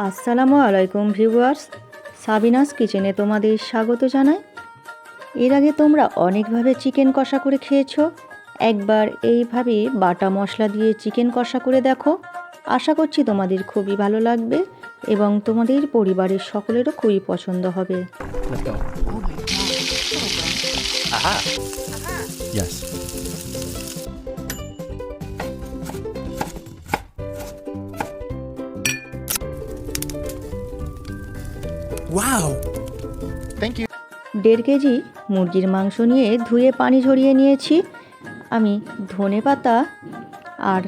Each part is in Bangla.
আসসালামু আলাইকুম ভিউয়ার্স, সাবিনাস কিচেনে তোমাদের স্বাগত জানাই। এর আগে তোমরা অনেকভাবে চিকেন কষা করে খেয়েছো, একবার এইভাবে বাটা মশলা দিয়ে চিকেন কষা করে দেখো। আশা করছি তোমাদের খুবই ভালো লাগবে এবং তোমাদের পরিবারের সকলেরও খুবই পছন্দ হবে। Let's go. Oh my god. Aha. Yes. Wow. Thank you. 1.5 KG মুরগির মাংস নিয়ে ধুয়ে পানি ঝরিয়ে নিয়েছি। আমি ধনেপাতা আর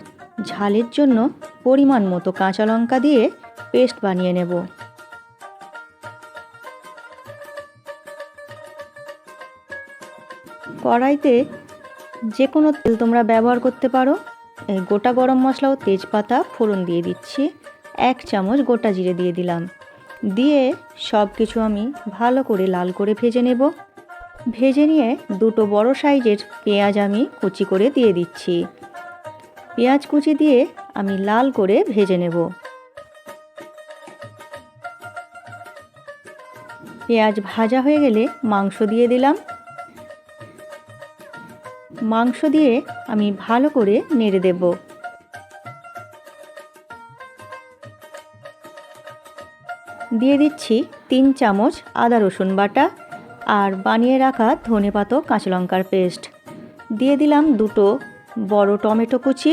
ঝালের জন্য পরিমাণ মতো কাঁচা লঙ্কা দিয়ে পেস্ট বানিয়ে নেব। কড়াইতে যে কোনো তেল তোমরা ব্যবহার করতে পারো। গোটা গরম মশলা ও তেজপাতা ফোড়ন দিয়ে দিচ্ছি। 1 চামচ গোটা জিরে দিয়ে দিলাম। দিয়ে সব কিছু আমি ভালো করে লাল করে ভেজে নেব। ভেজে নিয়ে 2টো বড় সাইজের পেঁয়াজ আমি কুচি করে দিয়ে দিচ্ছি। পেঁয়াজ কুচি দিয়ে আমি লাল করে ভেজে নেব। পেঁয়াজ ভাজা হয়ে গেলে মাংস দিয়ে দিলাম। মাংস দিয়ে আমি ভালো করে নেড়ে দেব। দিয়ে দিচ্ছি 3 চামচ আদা রসুন বাটা আর বানিয়ে রাখা ধনেপাতা কাঁচা লঙ্কার পেস্ট। দিয়ে দিলাম 2টো বড় টমেটো কুচি,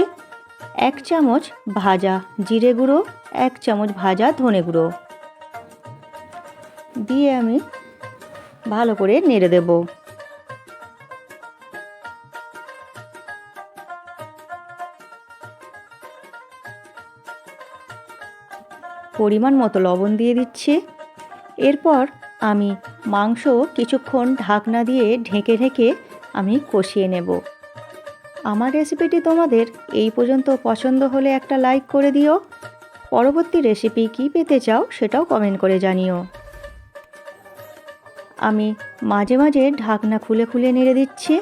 1 চামচ ভাজা জিরে গুঁড়ো, 1 চামচ ভাজা ধনে গুঁড়ো দিয়ে আমি ভালো করে নেড়ে দেব। পরিমাণ মতো লবণ দিয়ে দিচ্ছি। এরপর আমি মাংস কিছুক্ষণ ঢাকনা দিয়ে ঢেকে ঢেকে আমি কষিয়ে নেব। আমার রেসিপিটি তোমাদের এই পর্যন্ত পছন্দ হলে একটা লাইক করে দিও। পরবর্তী রেসিপি কী পেতে চাও সেটাও কমেন্ট করে জানিও। আমি মাঝে মাঝে ঢাকনা খুলে খুলে নেড়ে দিচ্ছি।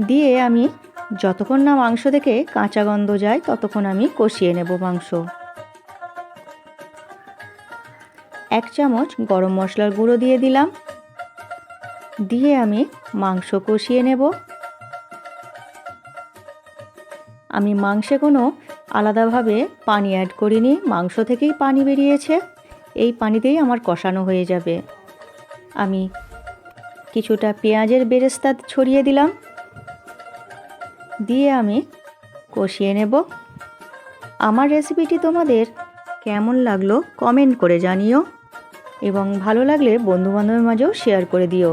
দিয়ে আমি যতক্ষণ না মাংস থেকে কাঁচা গন্ধ যায় ততক্ষণ আমি কষিয়ে নেব মাংস। 1 চামচ গরম মশলার গুঁড়ো দিয়ে দিলাম। দিয়ে আমি মাংস কষিয়ে নেব। আমি মাংসে কোনো আলাদাভাবে পানি অ্যাড করিনি, মাংস থেকেই পানি বেরিয়েছে। এই পানিতেই আমার কষানো হয়ে যাবে। আমি কিছুটা পেঁয়াজের বেরেস্তা ছড়িয়ে দিলাম। দিয়ে আমি কষিয়ে নেব। আমার রেসিপিটি তোমাদের কেমন লাগলো কমেন্ট করে জানিও এবং ভালো লাগলে বন্ধুবান্ধবের মাঝেও শেয়ার করে দিও।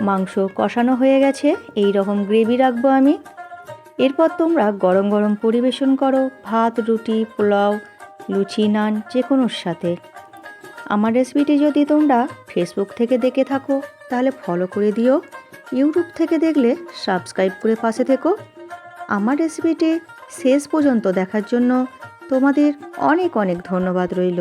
মাংস কষানো হয়ে গেছে, এই রকম গ্রেভি রাখবো আমি। এরপর তোমরা গরম গরম পরিবেশন করো ভাত, রুটি, পোলাও, লুচি, নান যে কোনোর সাথে। আমার রেসিপিটি যদি তোমরা ফেসবুক থেকে দেখে থাকো তাহলে ফলো করে দিও। ইউটিউব থেকে দেখলে সাবস্ক্রাইব করে পাশে থেকো। আমার রেসিপিটি শেষ পর্যন্ত দেখার জন্য তোমাদের অনেক অনেক ধন্যবাদ রইল।